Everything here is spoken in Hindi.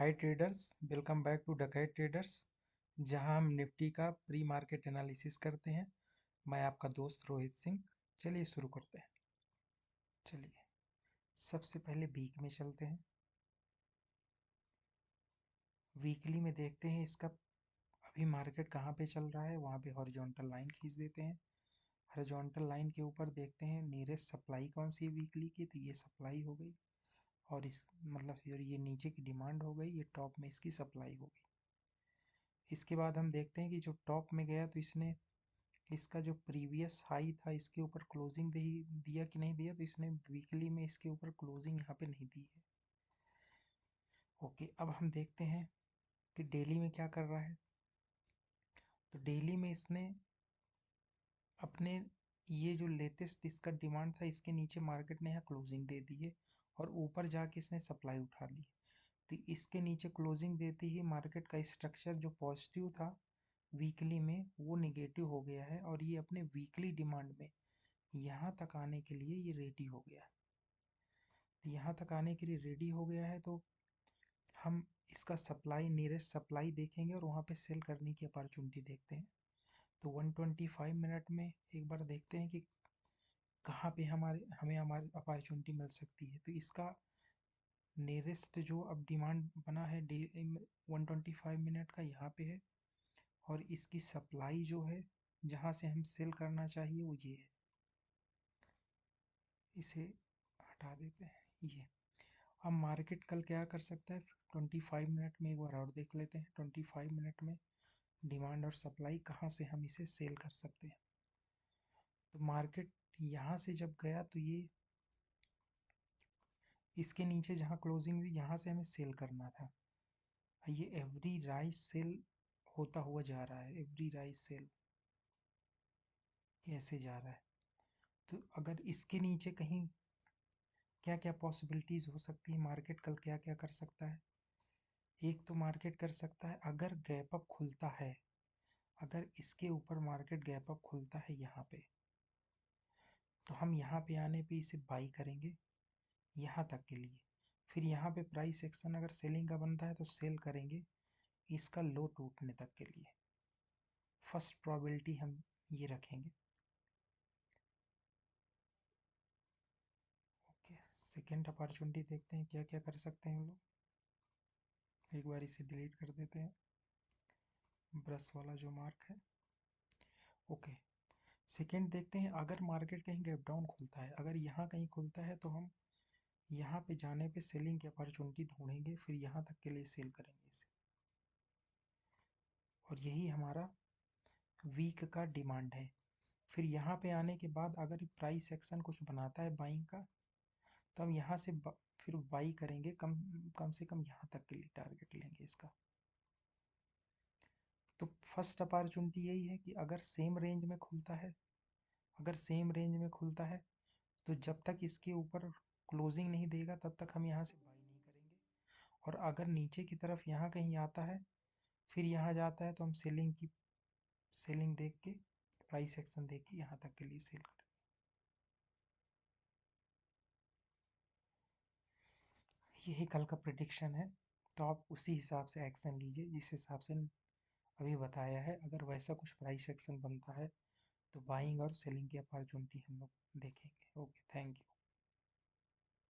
Hi traders, welcome back to Dakait traders, जहां हम निफ्टी का प्री मार्केट एनालिसिस करते हैं। मैं आपका दोस्त रोहित सिंह। चलिए शुरू करते हैं। चलिए सबसे पहले वीक में चलते हैं। वीकली में देखते हैं इसका अभी मार्केट कहाँ पे चल रहा है। वहाँ पे हॉरिजॉन्टल लाइन खींच देते हैं। हॉरिजॉन्टल लाइन के ऊपर देखते हैं नियरेस्ट सप्लाई कौन सी है वीकली की, तो ये सप्लाई हो गई। और इस मतलब ये नीचे की डिमांड हो गई, ये टॉप में इसकी सप्लाई हो गई। इसके बाद हम देखते हैं कि जो टॉप में गया तो इसने इसका जो प्रीवियस हाई था इसके ऊपर क्लोजिंग दिया कि नहीं दिया, तो इसने वीकली में इसके ऊपर क्लोजिंग यहाँ पे नहीं दी है। ओके, अब हम देखते हैं कि डेली में क्या कर रहा है। तो डेली में इसने अपने ये जो लेटेस्ट इसका डिमांड था इसके नीचे मार्केट ने यहाँ क्लोजिंग दे दी है और ऊपर जाके इसने सप्लाई उठा ली। तो इसके नीचे क्लोजिंग देते ही मार्केट का स्ट्रक्चर जो पॉजिटिव था वीकली में वो निगेटिव हो गया है और ये अपने वीकली डिमांड में यहाँ तक आने के लिए ये रेडी हो गया है। तो यहाँ तक आने के लिए रेडी हो गया है, तो हम इसका सप्लाई नियरेस्ट सप्लाई देखेंगे और वहाँ पे सेल करने की अपॉर्चुनिटी देखते हैं। तो 125 मिनट में एक बार देखते हैं कि कहाँ पे हमें हमारी अपॉर्चुनिटी मिल सकती है। तो इसका नियरेस्ट जो अब डिमांड बना है 125 मिनट का यहाँ पे है और इसकी सप्लाई जो है जहाँ से हम सेल करना चाहिए वो ये है। इसे हटा देते हैं ये। अब मार्केट कल क्या कर सकता है 25 मिनट में एक बार और देख लेते हैं। 25 मिनट में डिमांड और सप्लाई कहाँ से हम इसे सेल कर सकते हैं। तो मार्केट यहाँ से जब गया तो ये इसके नीचे जहाँ क्लोजिंग हुई यहाँ से हमें सेल करना था। ये एवरी राइज सेल होता हुआ जा रहा है, एवरी राइज सेल ऐसे जा रहा है। तो अगर इसके नीचे कहीं क्या क्या पॉसिबिलिटीज़ हो सकती है, मार्केट कल क्या क्या कर सकता है। एक तो मार्केट कर सकता है अगर गैप अप खुलता है, अगर इसके ऊपर मार्केट गैप अप खुलता है यहाँ पे, तो हम यहाँ पे आने पे इसे बाई करेंगे यहाँ तक के लिए। फिर यहाँ पे प्राइस एक्शन अगर सेलिंग का बनता है तो सेल करेंगे इसका लो टूटने तक के लिए। फर्स्ट प्रोबेबिलिटी हम ये रखेंगे। ओके, सेकेंड अपॉर्चुनिटी देखते हैं क्या क्या कर सकते हैं हम लोग। एक बार इसे डिलीट कर देते हैं, ब्रश वाला जो मार्क है। ओके, सेकेंड देखते हैं अगर मार्केट कहीं गैप डाउन खुलता है, अगर यहाँ कहीं खुलता है तो हम यहाँ पे जाने पे सेलिंग की अपॉर्चुनिटी ढूंढेंगे, फिर यहाँ तक के लिए सेल करेंगे इसे। और यही हमारा वीक का डिमांड है। फिर यहाँ पे आने के बाद अगर प्राइस एक्शन कुछ बनाता है बाइंग का, तो हम यहाँ से फिर बाई करेंगे, कम कम से कम यहाँ तक के लिए टारगेट लेंगे इसका। तो फर्स्ट अपॉर्चुनिटी यही है कि अगर सेम रेंज में खुलता है, अगर सेम रेंज में खुलता है तो जब तक इसके ऊपर क्लोजिंग नहीं देगा तब तक हम यहाँ से बाई नहीं करेंगे। और अगर नीचे की तरफ यहाँ कहीं आता है, फिर यहाँ जाता है, तो हम सेलिंग देख के, प्राइस एक्शन देख के यहाँ तक के लिए सेल करें। यही कल का प्रिडिक्शन है, तो आप उसी हिसाब से एक्शन लीजिए जिस हिसाब से अभी बताया है। अगर वैसा कुछ प्राइस एक्शन बनता है तो बाइंग और सेलिंग की अपॉर्चुनिटी हम लोग देखेंगे। Okay, thank you.